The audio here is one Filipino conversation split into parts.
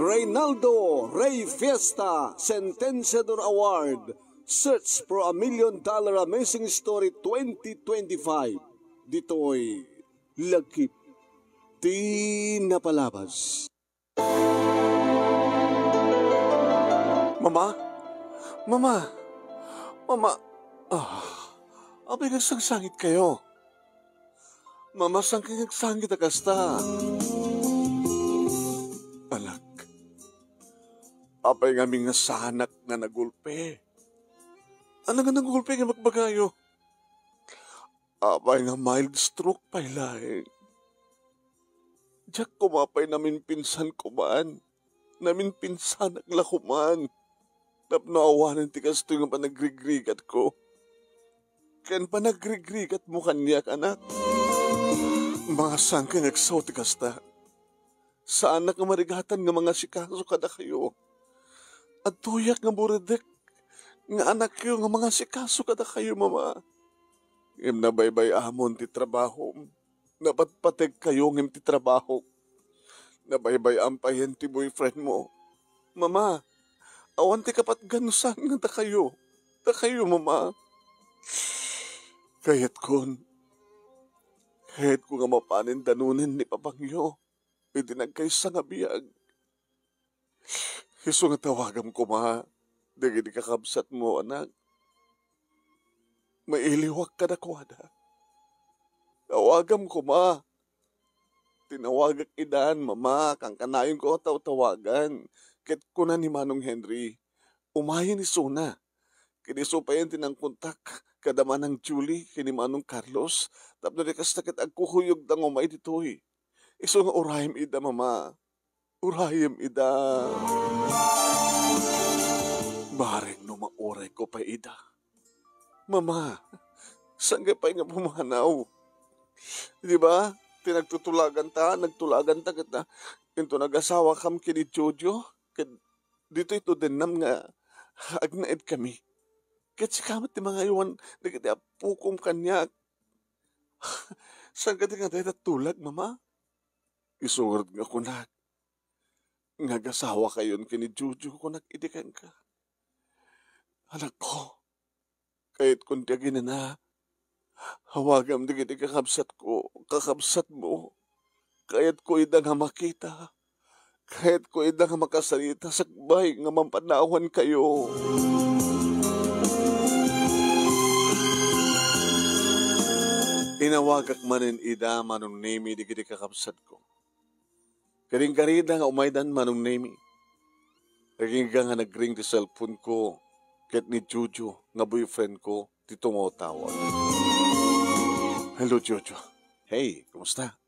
Reynaldo Rey Fiesta Sentenciador Award, Search for a $1 Million Amazing Story 2025. Dito'y Lagip Di Napalabas. Mama? Mama? Mama? Abay nagsangsangit kayo. Mama, saan kayo nagsangit agasta? Anak, abay nga nga sanak nga nagulpe. Ano nga nagulpe nga magbagayo? Abay nga mild stroke pa ilahe. Diyak kumapay namin pinsan ko man. Namin pinsan ang lakuman. Napnaawanan ti kasto yung panagrigrigat ko. Ken panagrigrigat mo kanyak, anak. Mga sangkang eksotik kasta. Saan na kamarigatan nga mga sikaso kada kayo? At tuyak nga buredek nga anak kayo nga mga sikaso kada kayo, mama. Ngem na baybay amon ti trabaho. Napatpatek kayo ngem ti trabaho. Na baybay ampayen ti boyfriend mo. Mama, awan ti kapat ganusan nga ta kayo. Ta kayo, mama. Kahit ko nga mapanin danunin ni Papangyo, idinagkaysa nga biyag. Iso nga tawagam ko, ma, dagi di kakabsat mo, anak. Mailiwag ka na kwada. Tawagam ko, ma. Tinawagak idan, mama, kang kanayon ko tawagan. Ket ko na ni Manong Henry, umayin ni Sona. Kiniso pa yan tinang kontak, kadaman ng Julie, kini Manong Carlos, tapno di kastakit agkuhuyog dang umay ditoy. Iso nga urayim ida, mama. Urayim ida. Baring no mauray ko pa ida. Mama, saan ka pa nga pumanaw? Di ba? Nagtulagan ta kita. Ito nag-asawa kam kini Jojo. Dito ito din nam nga agnaid kami. Kat si kamat ti mga iwan nagiti apukom kanyak. Saan ka di nga dahil tulag, mama? Isungod nga kunak. Ngag-asawa kayon kini Jojo kunak idikan ka. Anak ko, kahit kung tiyagin na hawagam di kiti kakabsat mo. Kahit ko ida nga makita. Kahit ko ida nga makasalita sakbay nga mampanawan kayo. Inawagak manin ida manong nemi di kiti kakabsat ko. Karing-karida nga umaydan manong nemi. Naging nga nagring di cellphone ko. Ket ni Jojo nga boyfriend ko ti tumawag. Hello, Jojo. Hey, kumusta?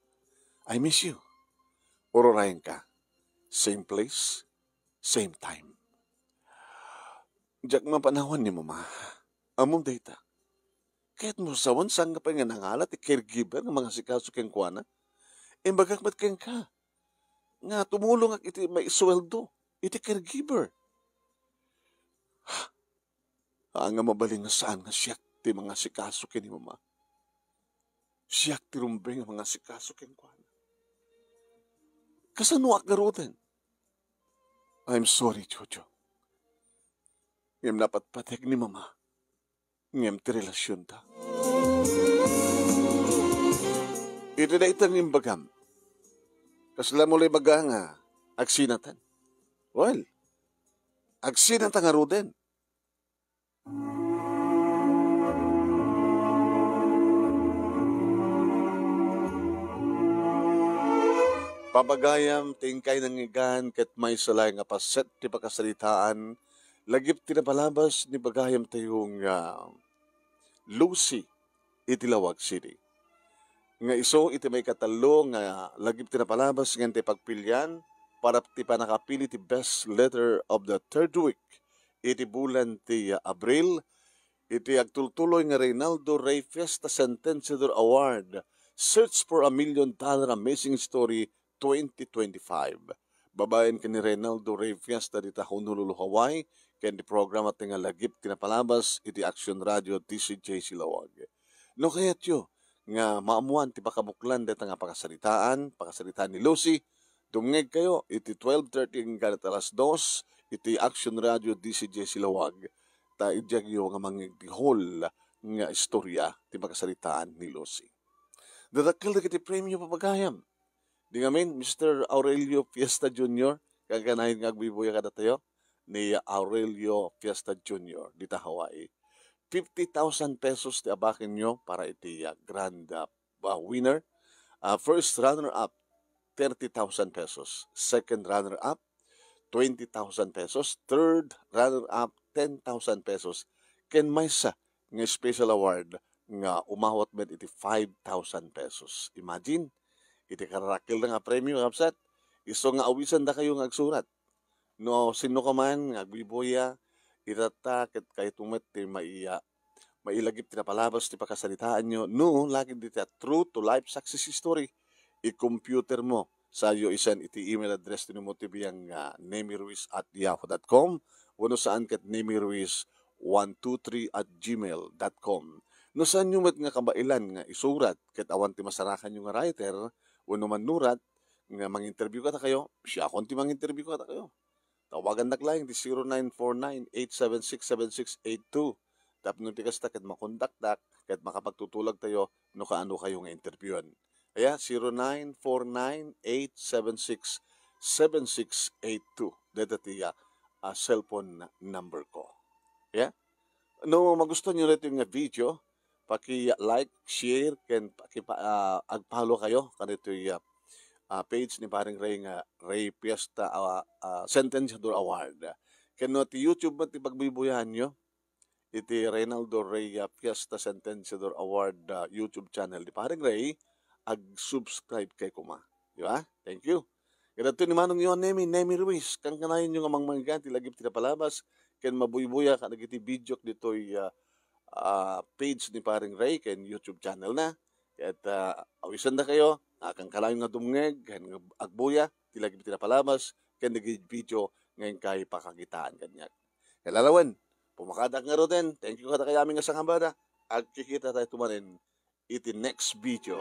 I miss you. Urorayan ka. Same place, same time. Diyak mapanawan ni mama. Among data. Kahit mo sawan saan nga pa nga nangalat caregiver ng mga sikaso keng kuwana. Imbagak keng ka. Nga tumulong ak iti may sweldo. Iti caregiver. Nga mabaling nga saan nga siyak ti mga sikaso ken ni mama. Siyak ti rumbeng nga mga sikaso ken kuwana. Kasanuak garutin. I'm sorry, Jojo. Ngem napatpatek ni mama. Ngem ti relasyon ta. Ito na itang imbagam. Kasla mo baga nga agsinatan. Well, agsinatan nga ruden. Papagayam, tingkay ng igan, ket may salay nga paset ti pakasalitaan, lagip tinapalabas ni bagayam tayong Lucy, iti Lawag City. Nga iso, iti may katalo nga lagip tinapalabas nga ti pagpilyan, para ti panakapili ti best letter of the third week, iti bulan ti Abril, iti agtultuloy nga Reynaldo Rey Fiesta Sentenciador Award, Search for a $1 Million Amazing Story 2025. Babayan ka ni Reynaldo Rey Fiesta dita Honolulu, Hawaii, kaya di programa tinga lagip tinapalabas iti Action Radio TCJ Silawag. No kayat yo, nga maamuan ti pakabuklan deta nga pakasalitaan ni Lucy. Dumngeg kayo iti 12:30 hanggang alas 2 iti Action Radio DCJ Silawag. Ta idyag yo nga mangigdihol nga istorya ti pakasalitaan ni Lucy. Dadakkel iti premyo papagayam. Di ngamin, Mr. Aurelio Fiesta Jr., kaganahin nga agbibuya kada tayo, ni Aurelio Fiesta Jr. dita Hawaii. 50,000 pesos ti abakin nyo para iti grand winner. First runner-up, 30,000 pesos. Second runner-up, 20,000 pesos. Third runner-up, 10,000 pesos. Ken maysa nga special award nga umawat med iti 5,000 pesos. Imagine, iti kararakil na nga premyo kapsat. Iso nga awisan da kayo nga agsurat. No, sino ka man nga agbiboya, itata ket kay tumet ti mailagip ti napalabas ti pakasalitaan nyo. No, lagi diti true to life success story. I-computer mo sa iyo isan iti email address ti mo ti biyang nemiruiz@yahoo.com wano saan ket nemiruiz123@gmail.com. No saan nyo met nga kabailan nga isurat ket awan ti masarakan nyo nga writer wano manurat nga mang-interview ka ta kayo, siya akong ti mang-interview ka ta kayo. Tawagan naklayang di 0949-876-7682. Tapos nung tikas ta ket makondaktak ket makapagtutulag tayo no kaano kayo nga interviewan. Kaya 0949-876-7682. Dito ti cellphone number ko. Yeah? No magustuhan nyo rito yung video, paki-like, share, ken paki-agpalo kayo kanito yung page ni paring Ray nga Ray Fiesta Sentenciador Award. Kano ti YouTube mo ti pagbibuyahan nyo iti Reynaldo Ray Fiesta Sentenciador Award YouTube channel ni paring Ray ag-subscribe kay kuma. Di ba? Thank you. Kaya ito ni Manong yun, Nemi Ruiz. Kang kanayin nyo nga mangmanggan, tilagip tinapalabas. Ken mabuybuya ka nagiti video dito page ni paring Ray ken YouTube channel na. At awisan na kayo, kang kalayon nga dumngeg, ken agbuya, tilagip tinapalabas, ken nagiti video ngayon kay pakakitaan kanyak. Kalalawan, pumakadak nga roten. Thank you kada kayaming nga sangambada. Agkikita tayo tumanin iti next video.